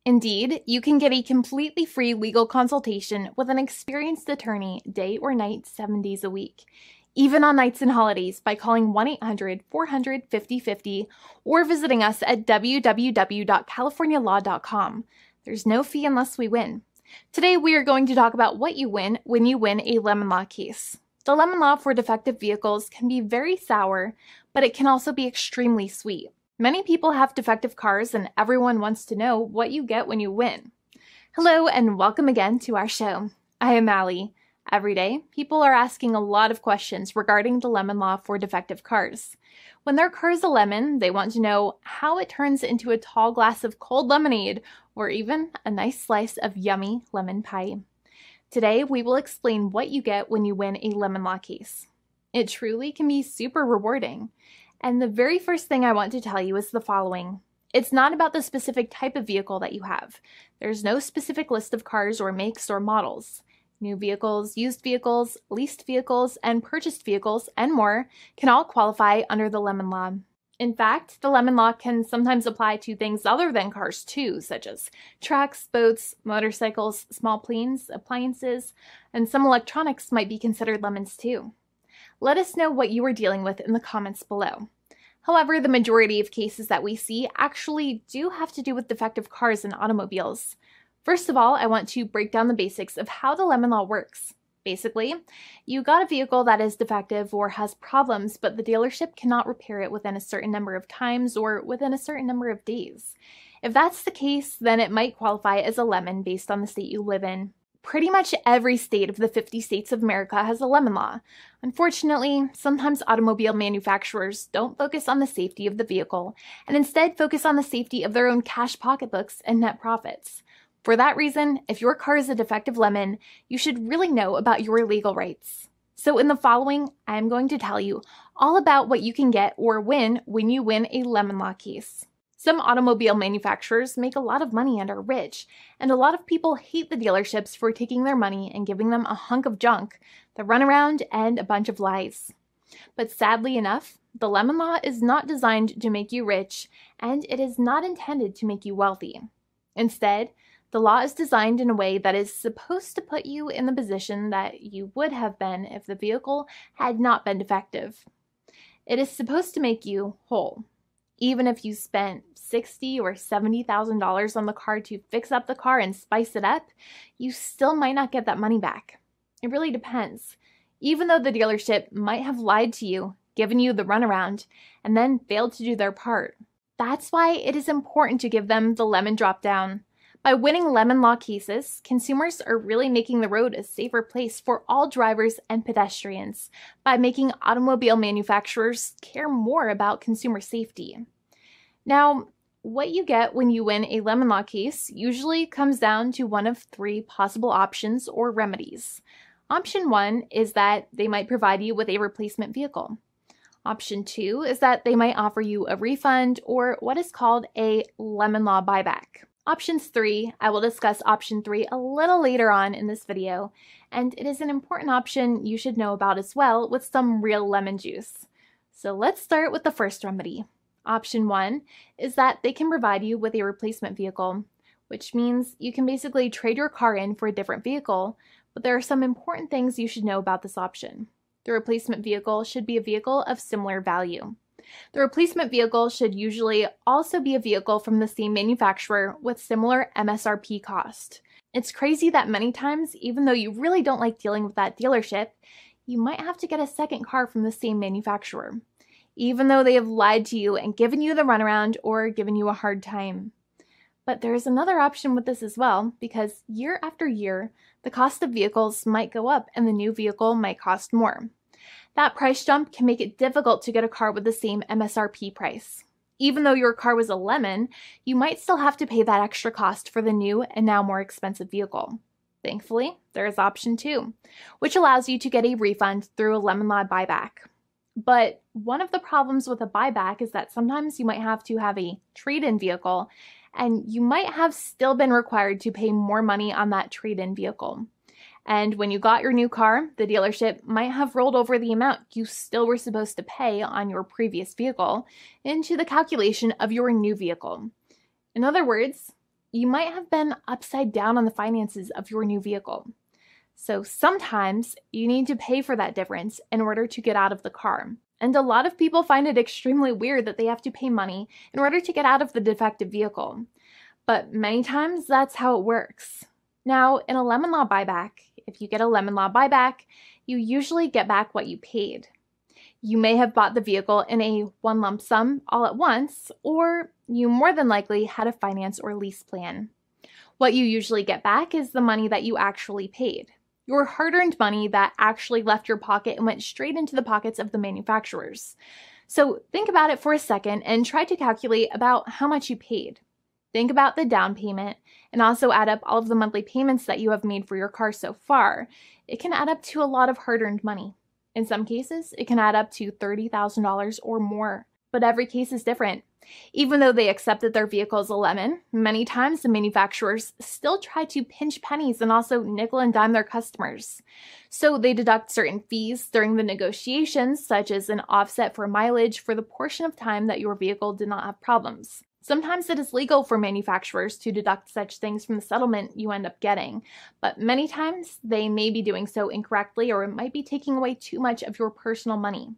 Indeed, you can get a completely free legal consultation with an experienced attorney day or night, 7 days a week, even on nights and holidays by calling 1-800-400-5050 or visiting us at www.californialaw.com. There's no fee unless we win. Today, we are going to talk about what you win when you win a lemon law case. The lemon law for defective vehicles can be very sour, but it can also be extremely sweet. Many people have defective cars, and everyone wants to know what you get when you win. Hello, and welcome again to our show. I am Allie. Every day, people are asking a lot of questions regarding the lemon law for defective cars. When their car is a lemon, they want to know how it turns into a tall glass of cold lemonade, or even a nice slice of yummy lemon pie. Today, we will explain what you get when you win a lemon law case. It truly can be super rewarding. And the very first thing I want to tell you is the following. It's not about the specific type of vehicle that you have. There's no specific list of cars or makes or models. New vehicles, used vehicles, leased vehicles, and purchased vehicles, and more can all qualify under the lemon law. In fact, the lemon law can sometimes apply to things other than cars too, such as trucks, boats, motorcycles, small planes, appliances, and some electronics might be considered lemons too. Let us know what you are dealing with in the comments below. However, the majority of cases that we see actually do have to do with defective cars and automobiles. First of all, I want to break down the basics of how the lemon law works. Basically, you got a vehicle that is defective or has problems, but the dealership cannot repair it within a certain number of times or within a certain number of days. If that's the case, then it might qualify as a lemon based on the state you live in. Pretty much every state of the 50 states of America has a lemon law. Unfortunately, sometimes automobile manufacturers don't focus on the safety of the vehicle and instead focus on the safety of their own cash pocketbooks and net profits. For that reason, if your car is a defective lemon, you should really know about your legal rights. So in the following, I'm going to tell you all about what you can get or win when you win a lemon law case. Some automobile manufacturers make a lot of money and are rich, and a lot of people hate the dealerships for taking their money and giving them a hunk of junk, the runaround, and a bunch of lies. But sadly enough, the lemon law is not designed to make you rich, and it is not intended to make you wealthy. Instead, the law is designed in a way that is supposed to put you in the position that you would have been if the vehicle had not been defective. It is supposed to make you whole. Even if you spent $60,000 or $70,000 on the car to fix up the car and spice it up, you still might not get that money back. It really depends. Even though the dealership might have lied to you, given you the runaround, and then failed to do their part. That's why it is important to give them the lemon drop down. By winning lemon law cases, consumers are really making the road a safer place for all drivers and pedestrians by making automobile manufacturers care more about consumer safety. Now, what you get when you win a lemon law case usually comes down to one of three possible options or remedies. Option 1 is that they might provide you with a replacement vehicle. Option 2 is that they might offer you a refund or what is called a lemon law buyback. Options 3, I will discuss option 3 a little later on in this video, and it is an important option you should know about as well with some real lemon juice. So let's start with the first remedy. Option 1 is that they can provide you with a replacement vehicle, which means you can basically trade your car in for a different vehicle, but there are some important things you should know about this option. The replacement vehicle should be a vehicle of similar value. The replacement vehicle should usually also be a vehicle from the same manufacturer with similar MSRP cost. It's crazy that many times, even though you really don't like dealing with that dealership, you might have to get a second car from the same manufacturer, even though they have lied to you and given you the runaround or given you a hard time. But there is another option with this as well, because year after year, the cost of vehicles might go up and the new vehicle might cost more. That price jump can make it difficult to get a car with the same MSRP price. Even though your car was a lemon, you might still have to pay that extra cost for the new and now more expensive vehicle. Thankfully, there is option 2, which allows you to get a refund through a lemon law buyback. But one of the problems with a buyback is that sometimes you might have to have a trade-in vehicle, and you might have still been required to pay more money on that trade-in vehicle. And when you got your new car, the dealership might have rolled over the amount you still were supposed to pay on your previous vehicle into the calculation of your new vehicle. In other words, you might have been upside down on the finances of your new vehicle. So sometimes you need to pay for that difference in order to get out of the car. And a lot of people find it extremely weird that they have to pay money in order to get out of the defective vehicle. But many times that's how it works. Now, in a lemon law buyback, if you get a lemon law buyback, you usually get back what you paid. You may have bought the vehicle in a one lump sum all at once, or you more than likely had a finance or lease plan. What you usually get back is the money that you actually paid. Your hard-earned money that actually left your pocket and went straight into the pockets of the manufacturers. So think about it for a second and try to calculate about how much you paid. Think about the down payment and also add up all of the monthly payments that you have made for your car so far. It can add up to a lot of hard-earned money. In some cases, it can add up to $30,000 or more, but every case is different. Even though they accept that their vehicle is a lemon, many times the manufacturers still try to pinch pennies and also nickel and dime their customers. So they deduct certain fees during the negotiations, such as an offset for mileage for the portion of time that your vehicle did not have problems. Sometimes it is legal for manufacturers to deduct such things from the settlement you end up getting, but many times they may be doing so incorrectly, or it might be taking away too much of your personal money.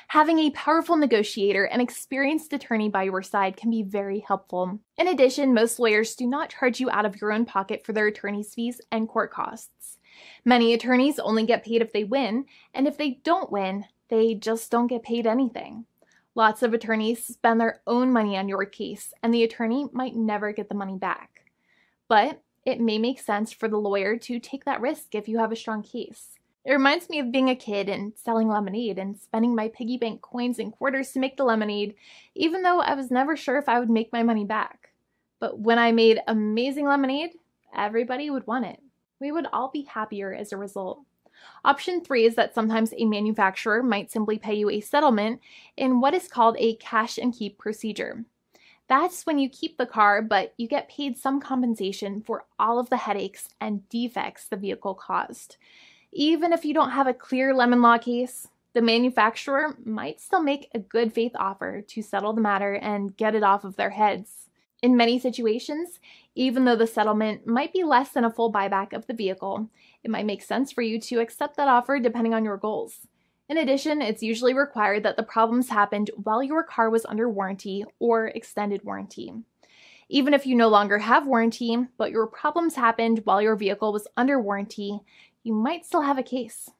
Having a powerful negotiator and experienced attorney by your side can be very helpful. In addition, most lawyers do not charge you out of your own pocket for their attorney's fees and court costs. Many attorneys only get paid if they win, and if they don't win, they just don't get paid anything. Lots of attorneys spend their own money on your case, and the attorney might never get the money back. But it may make sense for the lawyer to take that risk if you have a strong case. It reminds me of being a kid and selling lemonade and spending my piggy bank coins and quarters to make the lemonade, even though I was never sure if I would make my money back. But when I made amazing lemonade, everybody would want it. We would all be happier as a result. Option 3 is that sometimes a manufacturer might simply pay you a settlement in what is called a cash and keep procedure. That's when you keep the car, but you get paid some compensation for all of the headaches and defects the vehicle caused. Even if you don't have a clear lemon law case, the manufacturer might still make a good faith offer to settle the matter and get it off of their heads. In many situations, even though the settlement might be less than a full buyback of the vehicle, it might make sense for you to accept that offer depending on your goals. In addition, it's usually required that the problems happened while your car was under warranty or extended warranty. Even if you no longer have warranty, but your problems happened while your vehicle was under warranty, you might still have a case.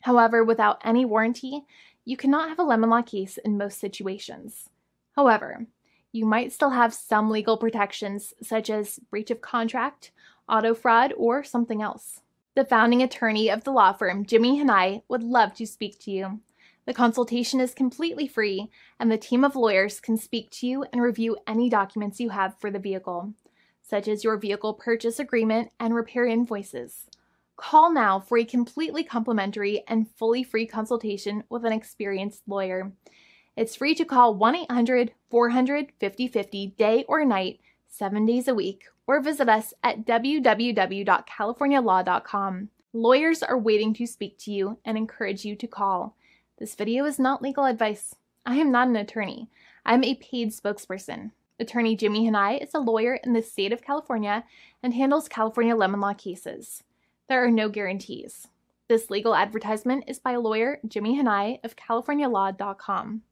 However, without any warranty, you cannot have a lemon law case in most situations. However, you might still have some legal protections, such as breach of contract, auto fraud, or something else. The founding attorney of the law firm, Jimmy Hanai, would love to speak to you. The consultation is completely free, and the team of lawyers can speak to you and review any documents you have for the vehicle, such as your vehicle purchase agreement and repair invoices. Call now for a completely complimentary and fully free consultation with an experienced lawyer. It's free to call 1-800-400-5050 day or night, 7 days a week, or visit us at www.californialaw.com. Lawyers are waiting to speak to you and encourage you to call. This video is not legal advice. I am not an attorney. I'm a paid spokesperson. Attorney Jimmy Hanai is a lawyer in the state of California and handles California lemon law cases. There are no guarantees. This legal advertisement is by lawyer Jimmy Hanai of CaliforniaLaw.com.